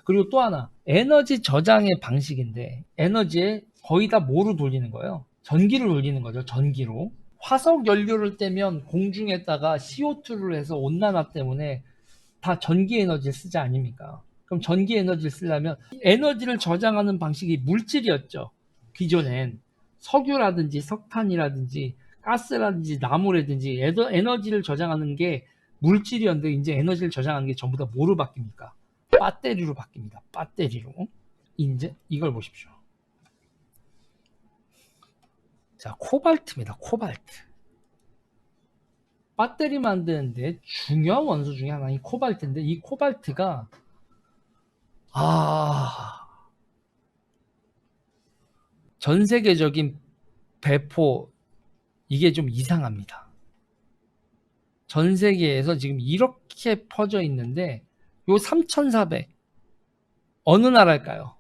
그리고 또 하나, 에너지 저장의 방식인데 에너지에 거의 다 뭐로 돌리는 거예요? 전기를 돌리는 거죠. 전기로. 화석 연료를 떼면 공중에다가 CO2를 해서 온난화 때문에 다 전기 에너지를 쓰지 아닙니까? 그럼 전기 에너지를 쓰려면 에너지를 저장하는 방식이 물질이었죠. 기존엔 석유라든지 석탄이라든지 가스라든지 나무라든지 에너지를 저장하는 게 물질이었는데 이제 에너지를 저장하는 게 전부 다 뭐로 바뀝니까? 배터리로 바뀝니다. 배터리로. 이제 이걸 보십시오. 자, 코발트입니다. 코발트. 배터리 만드는데 중요한 원소 중에 하나인 코발트인데 이 코발트가 전 세계적인 배포 이게 좀 이상합니다. 전 세계에서 지금 이렇게 퍼져 있는데 요 3,400 어느 나라일까요?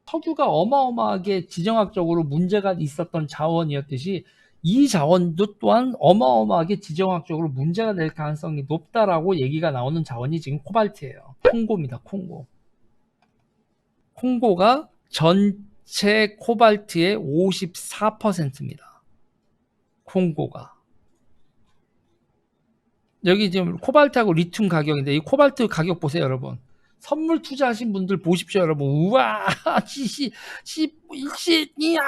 석유가 어마어마하게 지정학적으로 문제가 있었던 자원이었듯이 이 자원도 또한 어마어마하게 지정학적으로 문제가 될 가능성이 높다라고 얘기가 나오는 자원이 지금 코발트예요. 콩고입니다. 콩고. 콩고가 전체 코발트의 54%입니다. 콩고가. 여기 지금 코발트하고 리튬 가격인데 이 코발트 가격 보세요, 여러분. 선물 투자하신 분들 보십시오, 여러분. 우와, 이야,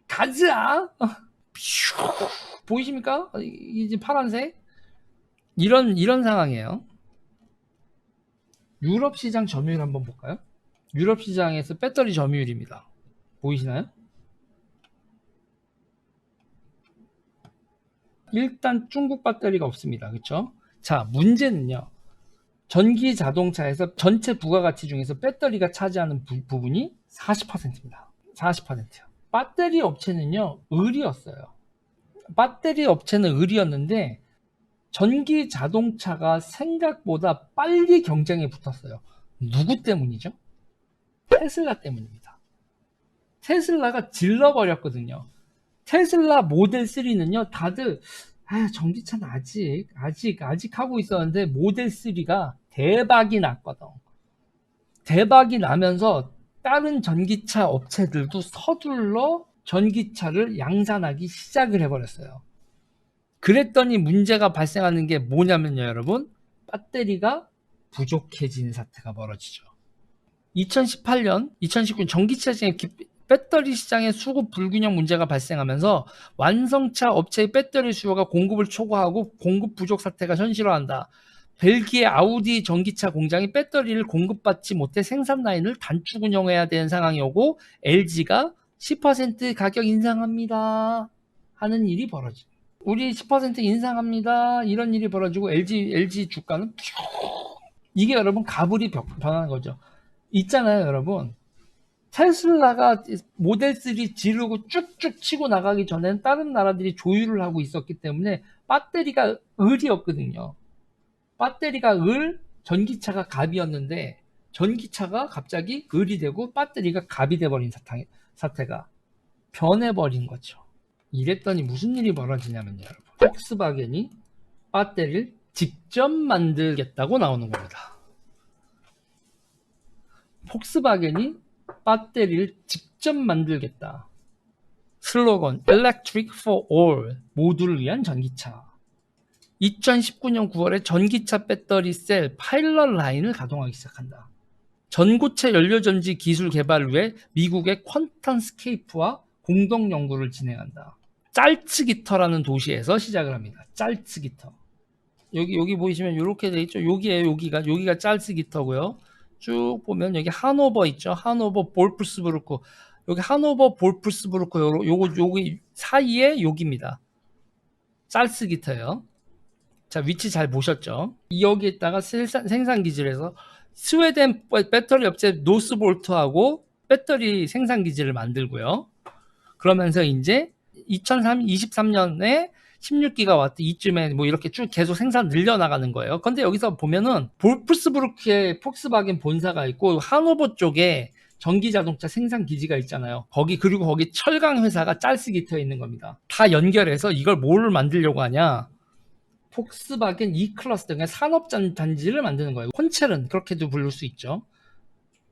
가즈아. 보이십니까? 이제 파란색? 이런 상황이에요. 유럽 시장 점유율 한번 볼까요? 유럽 시장에서 배터리 점유율입니다. 보이시나요? 일단 중국 배터리가 없습니다. 그렇죠? 자, 문제는요. 전기 자동차에서 전체 부가가치 중에서 배터리가 차지하는 부분이 40%입니다. 40%요. 배터리 업체는요, 을이었어요. 배터리 업체는 을이었는데 전기 자동차가 생각보다 빨리 경쟁에 붙었어요. 누구 때문이죠? 테슬라 때문입니다. 테슬라가 질러버렸거든요. 테슬라 모델 3는요, 다들 전기차는 아직 하고 있었는데 모델 3가 대박이 났거든. 대박이 나면서 다른 전기차 업체들도 서둘러 전기차를 양산하기 시작을 해버렸어요. 그랬더니 문제가 발생하는 게 뭐냐면요, 여러분. 배터리가 부족해지는 사태가 벌어지죠. 2018년, 2019년 전기차 시장에 배터리 시장의 수급 불균형 문제가 발생하면서 완성차 업체의 배터리 수요가 공급을 초과하고 공급 부족 사태가 현실화한다. 벨기에 아우디 전기차 공장이 배터리를 공급받지 못해 생산 라인을 단축 운영해야 되는 상황이 오고 LG가 10% 가격 인상합니다 하는 일이 벌어집니다. 우리 10% 인상합니다 이런 일이 벌어지고 LG 주가는 이게 여러분 가불이 변하는 거죠. 있잖아요, 여러분. 테슬라가 모델 3 지르고 쭉쭉 치고 나가기 전에는 다른 나라들이 조율을 하고 있었기 때문에 배터리가 을이었거든요. 배터리가 을, 전기차가 갑이었는데 전기차가 갑자기 을이 되고 배터리가 갑이 돼버린 사태가 변해버린 거죠. 이랬더니 무슨 일이 벌어지냐면요, 여러분. 폭스바겐이 배터리를 직접 만들겠다고 나오는 겁니다. 폭스바겐이 배터리를 직접 만들겠다. 슬로건 Electric for All, 모두를 위한 전기차. 2019년 9월에 전기차 배터리 셀 파일럿 라인을 가동하기 시작한다. 전고체 연료전지 기술 개발을 위해 미국의 퀀텀스케이프와 공동 연구를 진행한다. 짤츠기터라는 도시에서 시작을 합니다. 짤츠기터. 여기 보이시면 이렇게 돼 있죠. 여기가 짤츠기터고요. 쭉 보면 여기 하노버 있죠. 하노버 볼프스부르크. 여기 하노버 볼프스부르크 요기 사이에 여기입니다. 짤츠기터예요. 자, 위치 잘 보셨죠? 여기에다가 생산 기지를 해서 스웨덴 배터리 업체 노스볼트하고 배터리 생산 기지를 만들고요. 그러면서 이제 2023년에 16기가와트 이쯤에 뭐 이렇게 쭉 계속 생산 늘려나가는 거예요. 근데 여기서 보면은 볼프스부르크에 폭스바겐 본사가 있고 하노버 쪽에 전기자동차 생산 기지가 있잖아요. 그리고 거기 철강 회사가 짤스기터에 있는 겁니다. 다 연결해서 이걸 뭘 만들려고 하냐? 폭스바겐 E-클러스터, 그러니까 산업단지를 만드는 거예요. 콘체른, 그렇게도 부를 수 있죠.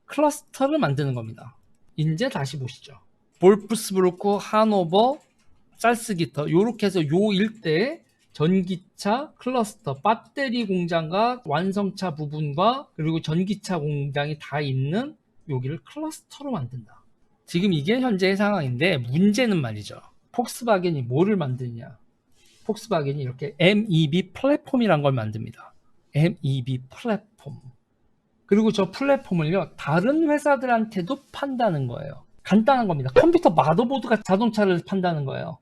클러스터를 만드는 겁니다. 이제 다시 보시죠. 볼프스부르크, 하노버, 살스기터, 요렇게 해서 요 일대에 전기차 클러스터, 배터리 공장과 완성차 부분과 그리고 전기차 공장이 다 있는 여기를 클러스터로 만든다. 지금 이게 현재의 상황인데, 문제는 말이죠. 폭스바겐이 뭐를 만드냐? 폭스바겐이 이렇게 MEB 플랫폼이란 걸 만듭니다. MEB 플랫폼. 그리고 저 플랫폼을요, 다른 회사들한테도 판다는 거예요. 간단한 겁니다. 컴퓨터 마더보드가 자동차를 판다는 거예요.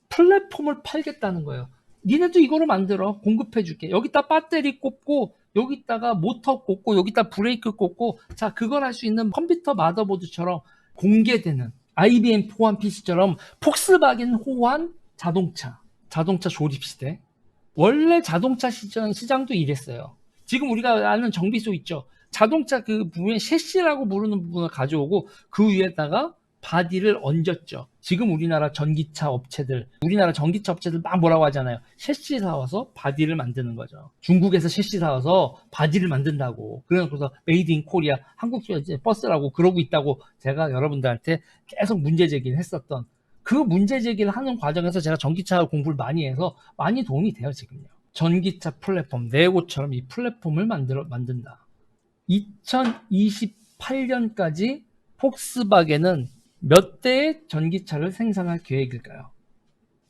플랫폼을 팔겠다는 거예요. 니네도 이거를 만들어. 공급해 줄게. 여기다 배터리 꽂고, 여기다가 모터 꽂고, 여기다 브레이크 꽂고, 자, 그걸 할 수 있는 컴퓨터 마더보드처럼 공개되는 IBM 호환 PC처럼 폭스바겐 호환 자동차 조립 시대. 원래 자동차 시장도 이랬어요. 지금 우리가 아는 정비소 있죠. 자동차 그 부분에 셰시라고 부르는 부분을 가져오고 그 위에다가 바디를 얹었죠. 지금 우리나라 전기차 업체들 막 뭐라고 하잖아요. 셰시 사와서 바디를 만드는 거죠. 중국에서 셰시 사와서 바디를 만든다고. 그래서 메이드 인 코리아, 한국 버스라고 그러고 있다고 제가 여러분들한테 계속 문제 제기를 했었던, 그 문제 제기를 하는 과정에서 제가 전기차 공부를 많이 해서 많이 도움이 돼요, 지금요. 전기차 플랫폼, 네고처럼 이 플랫폼을 만든다. 2028년까지 폭스바겐은 몇 대의 전기차를 생산할 계획일까요?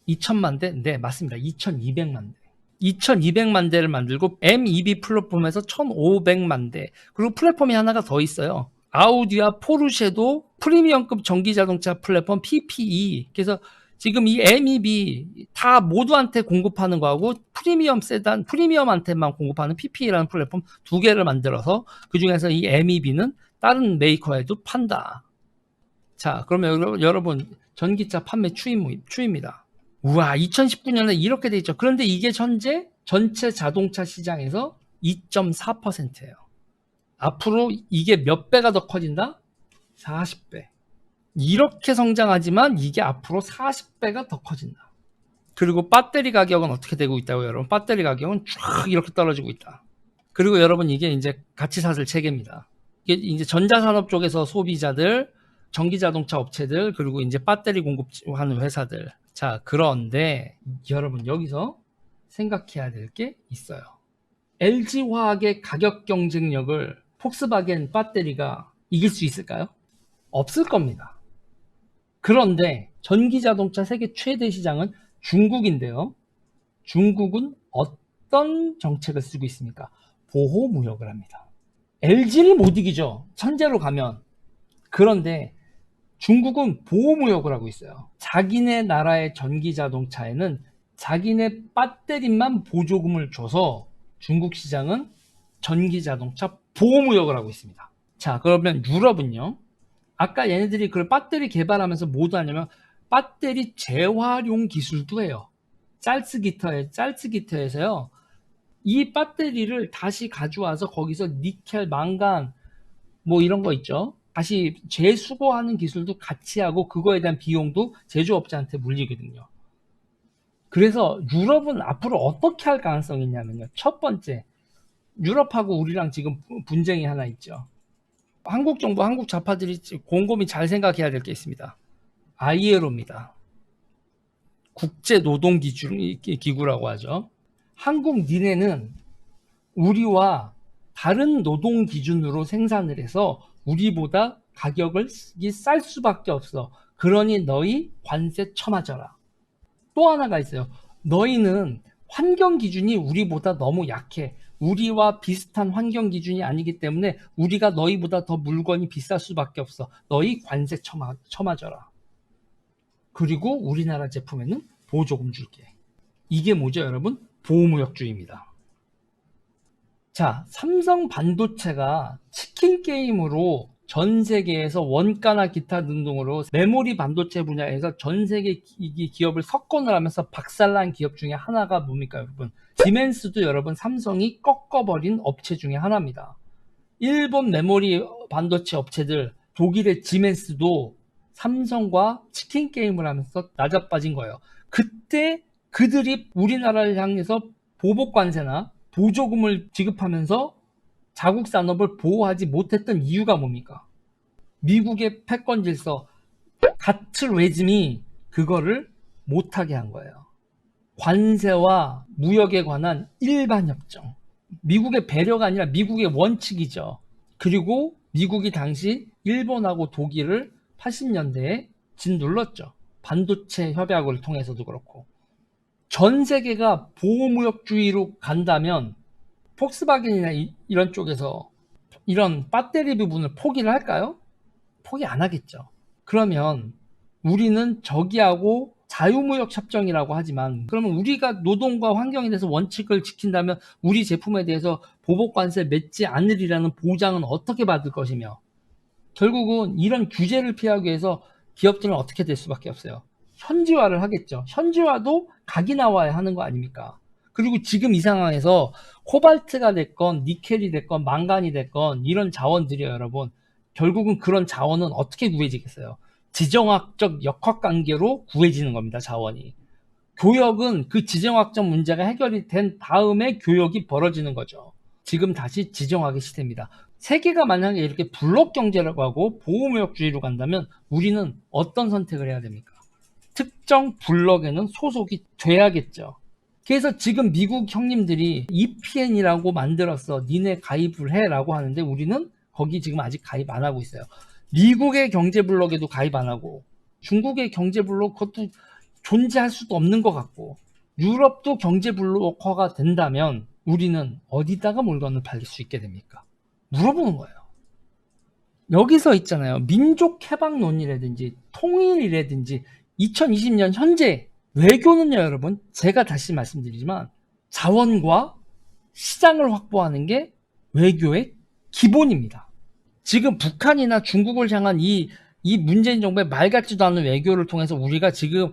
2000만 대? 네, 맞습니다. 2200만 대. 2200만 대를 만들고 MEB 플랫폼에서 1500만 대. 그리고 플랫폼이 하나가 더 있어요. 아우디와 포르쉐도 프리미엄급 전기자동차 플랫폼 PPE. 그래서 지금 이 MEB 다 모두한테 공급하는 거하고 프리미엄 세단, 프리미엄한테만 공급하는 PPE라는 플랫폼 두 개를 만들어서 그 중에서 이 MEB는 다른 메이커에도 판다. 자, 그러면 여러분 전기차 판매 추이입니다. 우와, 2019년에 이렇게 돼 있죠. 그런데 이게 현재 전체 자동차 시장에서 2.4%예요. 앞으로 이게 몇 배가 더 커진다? 40배. 이렇게 성장하지만 이게 앞으로 40배가 더 커진다. 그리고 배터리 가격은 어떻게 되고 있다고, 여러분? 배터리 가격은 쫙 이렇게 떨어지고 있다. 그리고 여러분, 이게 이제 가치사슬 체계입니다. 이게 이제 전자산업 쪽에서 소비자들, 전기자동차 업체들, 그리고 이제 배터리 공급하는 회사들. 자, 그런데 여러분, 여기서 생각해야 될 게 있어요. LG화학의 가격 경쟁력을 폭스바겐 배터리가 이길 수 있을까요? 없을 겁니다. 그런데 전기자동차 세계 최대 시장은 중국인데요. 중국은 어떤 정책을 쓰고 있습니까? 보호무역을 합니다. LG를 못 이기죠. 천재로 가면. 그런데 중국은 보호무역을 하고 있어요. 자기네 나라의 전기자동차에는 자기네 배터리만 보조금을 줘서 중국 시장은 전기자동차 보호무역을 하고 있습니다. 자, 그러면 유럽은요? 아까 얘네들이 그 배터리 개발하면서 뭐도 하냐면 배터리 재활용 기술도 해요. 짤스기터에서요. 이 배터리를 다시 가져와서 거기서 니켈, 망간 뭐 이런 거 있죠. 다시 재수거하는 기술도 같이 하고 그거에 대한 비용도 제조업자한테 물리거든요. 그래서 유럽은 앞으로 어떻게 할 가능성이 있냐면요. 첫 번째, 유럽하고 우리랑 지금 분쟁이 하나 있죠. 한국 정부, 한국 좌파들이 곰곰이 잘 생각해야 될 게 있습니다. ILO입니다. 국제노동기구라고 하죠. 한국 니네는 우리와 다른 노동 기준으로 생산을 해서 우리보다 가격을 쌀 수밖에 없어. 그러니 너희 관세 쳐맞아라. 또 하나가 있어요. 너희는 환경 기준이 우리보다 너무 약해. 우리와 비슷한 환경 기준이 아니기 때문에 우리가 너희보다 더 물건이 비쌀 수밖에 없어. 너희 관세 쳐맞아라. 그리고 우리나라 제품에는 보조금 줄게. 이게 뭐죠, 여러분? 보호무역주의입니다. 자, 삼성 반도체가 치킨 게임으로 전 세계에서 원가나 기타 등등으로 메모리 반도체 분야에서 전 세계 기업을 석권을 하면서 박살난 기업 중에 하나가 뭡니까, 여러분? 지멘스도 여러분 삼성이 꺾어버린 업체 중에 하나입니다. 일본 메모리 반도체 업체들, 독일의 지멘스도 삼성과 치킨 게임을 하면서 낮아빠진 거예요. 그때 그들이 우리나라를 향해서 보복관세나 보조금을 지급하면서 자국 산업을 보호하지 못했던 이유가 뭡니까? 미국의 패권 질서, 가트레짐이 그거를 못하게 한 거예요. 관세와 무역에 관한 일반 협정. 미국의 배려가 아니라 미국의 원칙이죠. 그리고 미국이 당시 일본하고 독일을 80년대에 짓눌렀죠. 반도체 협약을 통해서도 그렇고. 전 세계가 보호무역주의로 간다면 폭스바겐이나 이런 쪽에서 이런 배터리 부분을 포기를 할까요? 포기 안 하겠죠. 그러면 우리는 저기하고 자유무역 협정이라고 하지만 그러면 우리가 노동과 환경에 대해서 원칙을 지킨다면 우리 제품에 대해서 보복관세 맺지 않으리라는 보장은 어떻게 받을 것이며 결국은 이런 규제를 피하기 위해서 기업들은 어떻게 될 수밖에 없어요. 현지화를 하겠죠. 현지화도 각이 나와야 하는 거 아닙니까? 그리고 지금 이 상황에서 코발트가 됐건 니켈이 됐건 망간이 됐건 이런 자원들이요 여러분 결국은 그런 자원은 어떻게 구해지겠어요? 지정학적 역학관계로 구해지는 겁니다. 자원이. 교역은 그 지정학적 문제가 해결이 된 다음에 교역이 벌어지는 거죠. 지금 다시 지정학의 시대입니다. 세계가 만약에 이렇게 블록 경제라고 하고 보호무역주의로 간다면 우리는 어떤 선택을 해야 됩니까? 특정 블록에는 소속이 돼야겠죠. 그래서 지금 미국 형님들이 EPN이라고 만들었어. 니네 가입을 해 라고 하는데 우리는 거기 지금 아직 가입 안 하고 있어요. 미국의 경제블록에도 가입 안 하고 중국의 경제블록 그것도 존재할 수도 없는 것 같고 유럽도 경제블록화가 된다면 우리는 어디다가 물건을 팔릴 수 있게 됩니까? 물어보는 거예요. 여기서 있잖아요. 민족해방론이라든지 통일이라든지 2020년 현재 외교는요 여러분 제가 다시 말씀드리지만 자원과 시장을 확보하는 게 외교의 기본입니다. 지금 북한이나 중국을 향한 이 문재인 정부의 말 같지도 않은 외교를 통해서 우리가 지금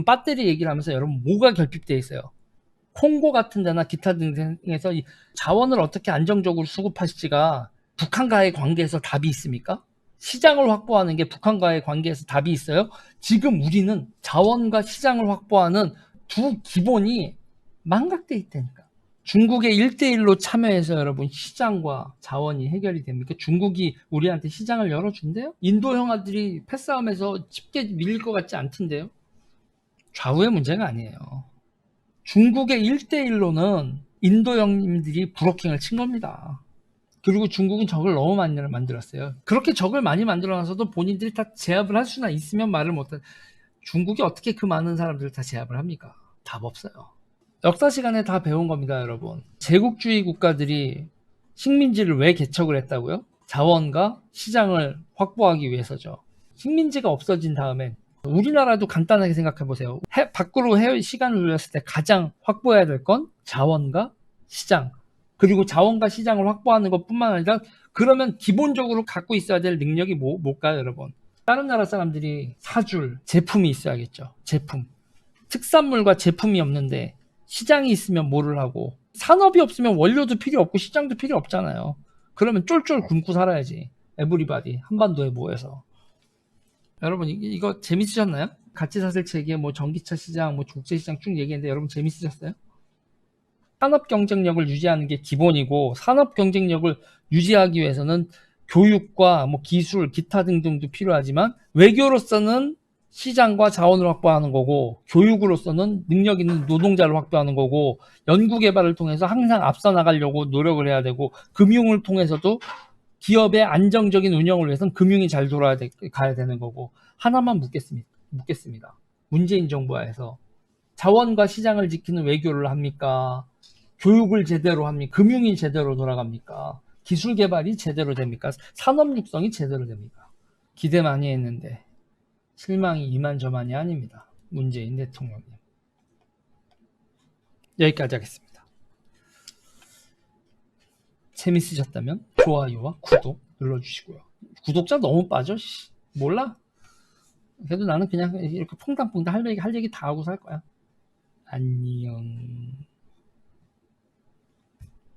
배터리 얘기를 하면서 여러분 뭐가 결핍되어 있어요? 콩고 같은 데나 기타 등등에서 이 자원을 어떻게 안정적으로 수급하실지가 북한과의 관계에서 답이 있습니까? 시장을 확보하는 게 북한과의 관계에서 답이 있어요? 지금 우리는 자원과 시장을 확보하는 두 기본이 망각되어 있다니까. 중국의 1대1로 참여해서 여러분 시장과 자원이 해결이 됩니까? 중국이 우리한테 시장을 열어준대요? 인도 형아들이 패싸움에서 쉽게 밀릴 것 같지 않던데요? 좌우의 문제가 아니에요. 중국의 1대1로는 인도 형님들이 브로킹을 친 겁니다. 그리고 중국은 적을 너무 많이 만들었어요. 그렇게 적을 많이 만들어놔서도 본인들이 다 제압을 할 수나 있으면 말을 못해. 중국이 어떻게 그 많은 사람들을 다 제압을 합니까? 답 없어요. 역사 시간에 다 배운 겁니다, 여러분. 제국주의 국가들이 식민지를 왜 개척을 했다고요? 자원과 시장을 확보하기 위해서죠. 식민지가 없어진 다음에 우리나라도 간단하게 생각해 보세요. 밖으로 해외 시간을 돌렸을 때 가장 확보해야 될 건 자원과 시장. 그리고 자원과 시장을 확보하는 것뿐만 아니라 그러면 기본적으로 갖고 있어야 될 능력이 뭘까요, 여러분? 다른 나라 사람들이 사줄 제품이 있어야겠죠. 제품. 특산물과 제품이 없는데 시장이 있으면 뭐를 하고 산업이 없으면 원료도 필요 없고 시장도 필요 없잖아요. 그러면 쫄쫄 굶고 살아야지. 에브리바디 한반도에 모여서. 여러분 이거 재밌으셨나요? 가치사슬체계 뭐 전기차 시장 뭐 국제시장 쭉 얘기했는데 여러분 재밌으셨어요? 산업 경쟁력을 유지하는 게 기본이고 산업 경쟁력을 유지하기 위해서는 교육과 뭐 기술 기타 등등도 필요하지만 외교로서는 시장과 자원을 확보하는 거고 교육으로서는 능력 있는 노동자를 확보하는 거고 연구개발을 통해서 항상 앞서 나가려고 노력을 해야 되고 금융을 통해서도 기업의 안정적인 운영을 위해서는 금융이 잘 가야 되는 거고 하나만 묻겠습니다. 문재인 정부 하에서 자원과 시장을 지키는 외교를 합니까? 교육을 제대로 합니까? 금융이 제대로 돌아갑니까? 기술 개발이 제대로 됩니까? 산업 육성이 제대로 됩니까? 기대 많이 했는데 실망이 이만저만이 아닙니다. 문재인 대통령님. 여기까지 하겠습니다. 재밌으셨다면 좋아요와 구독 눌러주시고요. 구독자 너무 빠져? 몰라? 그래도 나는 그냥 이렇게 퐁당퐁당 할 얘기 다 하고 살 거야. 안녕.